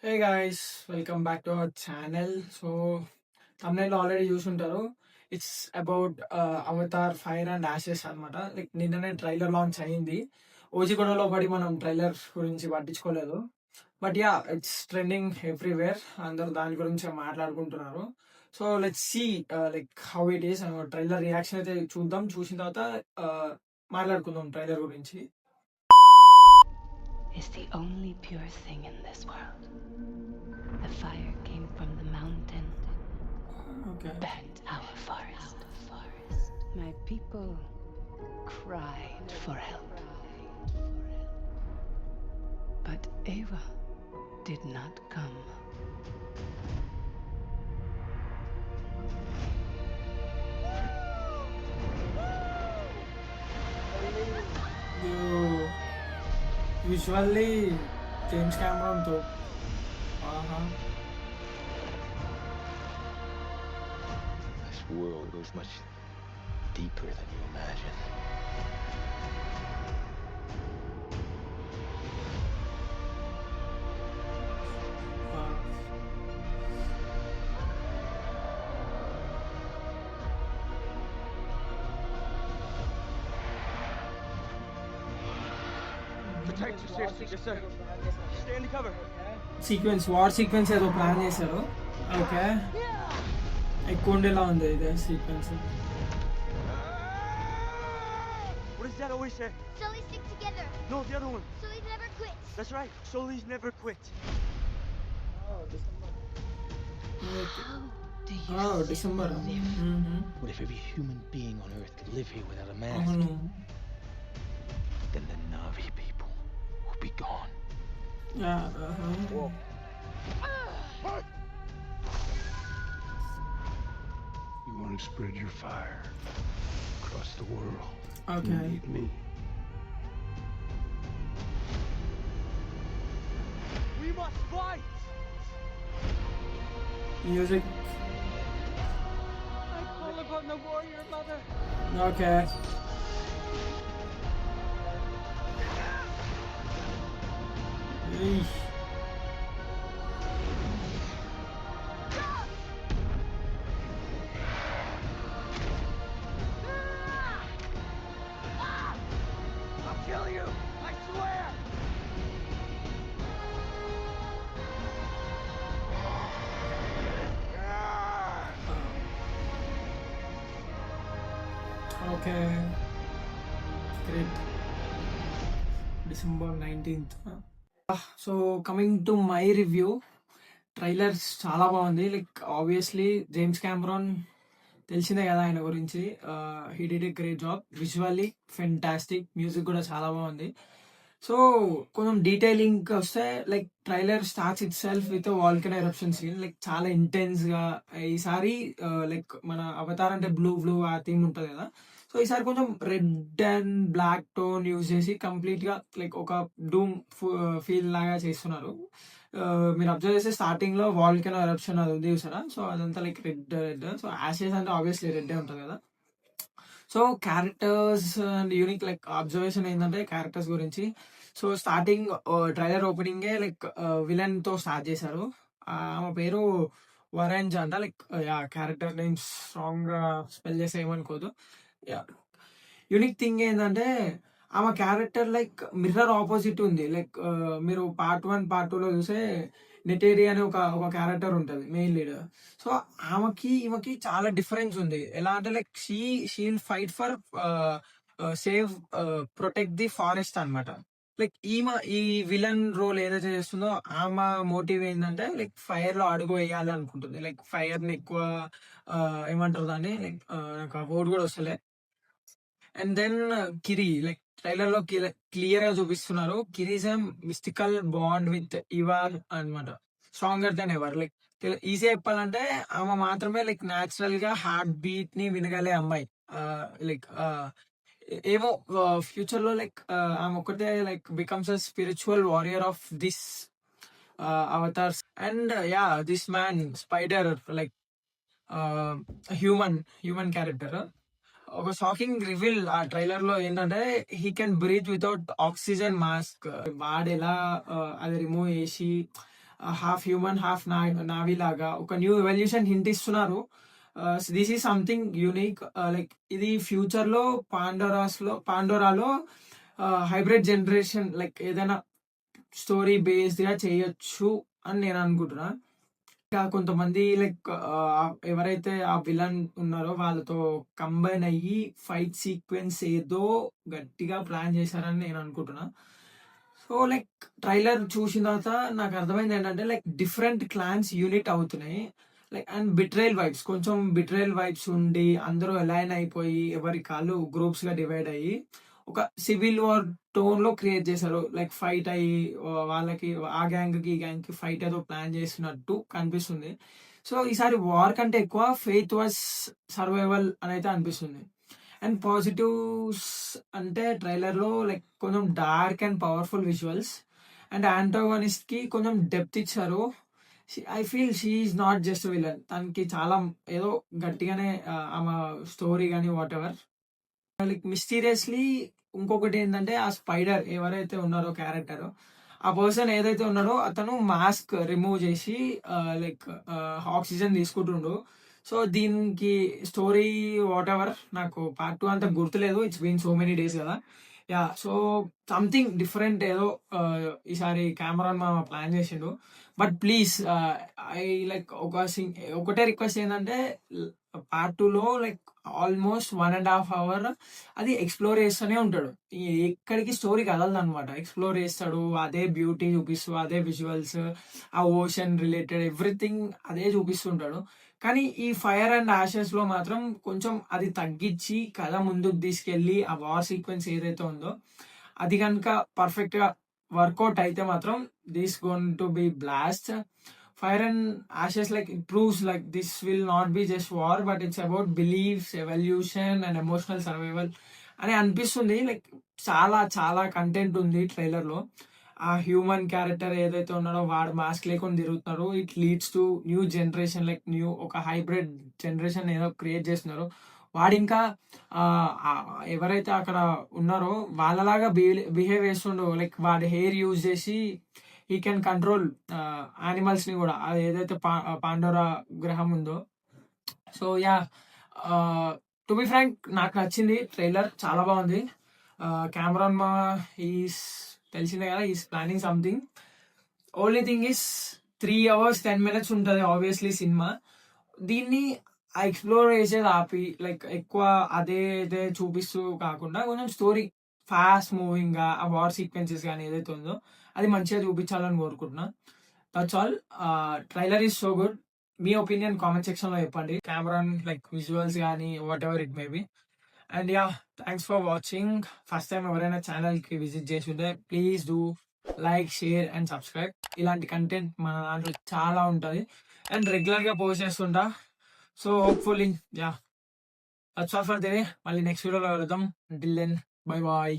Hey guys, welcome back to our channel. So thumbnail already చూసుంటారు. It's about Avatar fire and ashes అనమాట. Like నిన్ననే trailer launch అయింది. ఓజీ గొడవలో పడి మనం ట్రైలర్ గురించి పట్టించుకోలేదు. But yeah, it's trending everywhere. అందరూ దాని గురించి మాట్లాడుకుంటున్నారు. So let's see like how it is. Trailer reaction అయితే చూద్దాం. చూసిన తర్వాత మాట్లాడుకుందాం ట్రైలర్ గురించి. Is the only pure thing in this world. The fire came from the mountain, okay. burnt our forest. My people cried for help. But Eva did not come. Usually James కెమెరాన్తో This world goes much deeper than you imagine. Protect yourself, yes sir. Stay in the cover. War sequence ఏదో plan చేశారు. Okay, ఎక్కువ ఉండేలా ఉంది ఇదే sequence. What does that always say? Sully stick together. No, the other one. Sully never quits. That's right. Sully's never quit. How do you December. What if every human being on Earth could live here without a mask? అవును. Then the Navi people will be gone. You want to spread your fire across the world. Okay. You need me. We must fight! Music. I call upon the warrior mother. Okay. I'll kill you! I swear! Okay, great. December 19th. So coming to my review, trailers చాలా బాగుంది. Like obviously James Cameron తెలిసిందే కదా ఆయన గురించి. He did a great job. Visually fantastic, music కూడా చాలా బాగుంది. So కొంచెం డీటెయిలింగ్ వస్తే, like trailer starts itself with volcano eruption scene. Like చాలా ఇంటెన్స్ గా. ఈసారి లైక్ మన అవతార్ అంటే బ్లూ ఆ థీమ్ ఉంటుంది కదా. సో ఈసారి కొంచెం red and black tone use చేసి కంప్లీట్ గా లైక్ ఒక డూమ్ ఫీల్ లాగా చేస్తున్నారు. మీరు అబ్జర్వ్ చేస్తే స్టార్టింగ్ లో వాల్కనో ఎరప్షన్ అది ఉంది చూసారా. సో అదంతా లైక్ రెడ్. సో యాషెస్ అంటే ఆబ్వియస్లీ రెడ్ ఉంటుంది కదా. So characters and unique like observation ఏంటంటే క్యారెక్టర్స్ గురించి. సో స్టార్టింగ్ ట్రైలర్ ఓపెనింగే లైక్ విలన్ తో స్టార్ట్ చేశారు. ఆమె పేరు వరెంజ్ అంట. లైక్ క్యారెక్టర్ నేమ్ స్ట్రాంగ్ గా స్పెల్ చేస్తే ఏమనుకోదు. యూనిక్ థింగ్ ఏంటంటే ఆమె క్యారెక్టర్ లైక్ మిర్రర్ ఆపోజిట్ ఉంది. లైక్ మీరు పార్ట్ 1 పార్ట్ 2 లో చూసే నెటేరి అనే ఒక క్యారెక్టర్ ఉంటుంది, మెయిన్ లీడర్. సో ఈమెకి చాలా డిఫరెన్స్ ఉంది. ఎలా అంటే like she'll fight for save protect the forest అన్నమాట. లైక్ ఈ విలన్ రోల్ ఏదైతే చేస్తుందో ఆమె మోటివ్ ఏంటంటే లైక్ ఫైర్ లో అడుగు వేయాలి అనుకుంటుంది. లైక్ ఫైర్ ని ఎక్కువ ఏమంటారు దాన్ని, లైక్ నాకు ఆ వర్డ్ కూడా వస్తలే. అండ్ దెన్ కిరి, లైక్ ట్రైలర్ లో క్లియర్ గా చూపిస్తున్నారు కిరీస్ మిస్టికల్ బాండ్ విత్ ఇవార్ అన్నమాట. Stronger then ever. Like easy చెప్పాలంటే ఆమె మాత్రమే లైక్ న్యాచురల్ గా హార్ట్ బీట్ ని వినగలే అమ్మాయి. లైక్ ఏమో ఫ్యూచర్ లో లైక్ ఆమె ఒకటే like becomes a spiritual warrior of this Avatars. And this man spider like human character. ఒక షాకింగ్ రివీల్ ఆ ట్రైలర్ లో ఏంటంటే he can breathe without oxygen mask. వాడు ఎలా అది రిమూవ్ చేసి హాఫ్ హ్యూమన్ హాఫ్ నావీ లాగా ఒక న్యూ ఎవల్యూషన్ హింట్ ఇస్తున్నారు. This is something unique. Like ఇది ఫ్యూచర్ లో పాండోరాలో హైబ్రిడ్ జనరేషన్ లైక్ ఏదైనా స్టోరీ బేస్డ్ గా చేయొచ్చు అని నేను అనుకుంటున్నా. ఇంకా కొంతమంది లైక్ ఎవరైతే ఆ విలన్ ఉన్నారో వాళ్ళతో కంబైన్ అయ్యి ఫైట్ సీక్వెన్స్ ఏదో గట్టిగా ప్లాన్ చేశారని నేను అనుకుంటున్నా. సో లైక్ ట్రైలర్ చూసిన తర్వాత నాకు అర్థమైంది ఏంటంటే లైక్ డిఫరెంట్ క్లాన్స్ యూనిట్ అవుతున్నాయి. లైక్ అండ్ కొంచెం బిట్రేల్ వైబ్స్ ఉండి అందరూ అలైన్ అయిపోయి ఎవరి కాళ్ళు గ్రూప్స్ గా డివైడ్ అయ్యి ఒక సివిల్ వార్ టోన్ లో క్రియేట్ చేశారు. లైక్ ఫైట్ అయ్యి వాళ్ళకి ఆ గ్యాంగ్ కి ఈ గ్యాంగ్ కి ఫైట్ ఏదో ప్లాన్ చేసినట్టు కనిపిస్తుంది. సో ఈసారి వార్ కంటే ఎక్కువ ఫెయిత్ వాస్ సర్వైవల్ అని అయితే అనిపిస్తుంది. అండ్ పాజిటివ్స్ అంటే ట్రైలర్ లో లైక్ కొంచెం dark and powerful visuals and antagonist కి కొంచెం డెప్త్ ఇచ్చారు. I feel she is not just villain, తనకి చాలా ఏదో గట్టిగానే ఆమె స్టోరీ కానీ వాట్ ఎవర్ లైక్ మిస్టీరియస్లీ. ఇంకొకటి ఏంటంటే ఆ స్పైడర్ ఎవరైతే ఉన్నారో క్యారెక్టర్, ఆ పర్సన్ ఏదైతే ఉన్నాడో అతను మాస్క్ రిమూవ్ చేసి లైక్ ఆక్సిజన్ తీసుకుంటుండు. సో దీనికి స్టోరీ వాట్ ఎవర్ నాకు పార్ట్ 2 అంత గుర్తులేదు, it's been so many days కదా. యా, సో సంథింగ్ డిఫరెంట్ ఏదో ఈసారి కెమెరాన్ మా ప్లాన్ చేసిండు. బట్ ప్లీజ్ ఐ లైక్ ఒకటే రిక్వెస్ట్ ఏంటంటే పార్ట్ 2లో లైక్ ఆల్మోస్ట్ 1.5 hour అది ఎక్స్ప్లోర్ చేస్తూనే ఉంటాడు. ఎక్కడికి స్టోరీ కదలదు అనమాట. ఎక్స్ప్లోర్ చేస్తాడు, అదే బ్యూటీ చూపిస్తూ అదే విజువల్స్, ఆ ఓషన్ రిలేటెడ్ ఎవ్రీథింగ్ అదే చూపిస్తుంటాడు. కానీ ఈ ఫైర్ అండ్ యాషెస్ లో మాత్రం కొంచెం అది తగ్గించి కథ ముందుకు తీసుకెళ్లి ఆ వార్ సీక్వెన్స్ ఏదైతే ఉందో అది కనుక పర్ఫెక్ట్ గా వర్కౌట్ అయితే మాత్రం this gonna be blast. Fire and Ashes like it proves like this will not be just war, but it's about beliefs, evolution and emotional survival అని అనిపిస్తుంది. లైక్ చాలా చాలా కంటెంట్ ఉంది ట్రైలర్ లో. ఆ హ్యూమన్ క్యారెక్టర్ ఏదైతే ఉన్నాడో వాడు మాస్క్ లేకుండా తిరుగుతున్నారు. It leads to new generation, like new ఒక హైబ్రిడ్ జనరేషన్ ఏదో క్రియేట్ చేస్తున్నారు. వాడు ఇంకా ఎవరైతే అక్కడ ఉన్నారో వాళ్ళలాగా బిహేవ్ చేస్తుండో, లైక్ వాడి హెయిర్ యూజ్ చేసి ఈ కెన్ కంట్రోల్ యానిమల్స్ ని కూడా, అది ఏదైతే పాండోరా గ్రహం ఉందో. So yeah, to be frank నాకు నచ్చింది ట్రైలర్, చాలా బాగుంది. కెమెరాన్ మా ఈస్ తెలిసిందే కదా, is planning something. Only thing is 3 hours 10 minutes ఉంటుంది ఆబ్వియస్లీ సినిమా. దీన్ని ఎక్స్ప్లోర్ చేసేది ఆపి లైక్ ఎక్కువ అదే చూపిస్తూ కాకుండా కొంచెం స్టోరీ ఫాస్ట్ మూవింగ్ గా ఆ వార్ సీక్వెన్సెస్ కానీ ఏదైతే ఉందో అది మంచిగా చూపించాలని కోరుకుంటున్నా. That's all. Trailer is so good. Me opinion comment section లో చెప్పండి. కెమెరాన్ లైక్ విజువల్స్ కానీ what ever it may be. And yeah, thanks for watching. First time ఎవరైనా ఛానల్ కి విజిట్ చేసి ఉంటే please do like, share and subscribe. ఇలాంటి content మన దాంట్లో చాలా ఉంటుంది అండ్ రెగ్యులర్ గా పోస్ట్ చేస్తుంటా. So hopefully yeah, that's all for they. మళ్ళీ నెక్స్ట్ వీడియోలో వెళ్దాం. Until then, bye bye.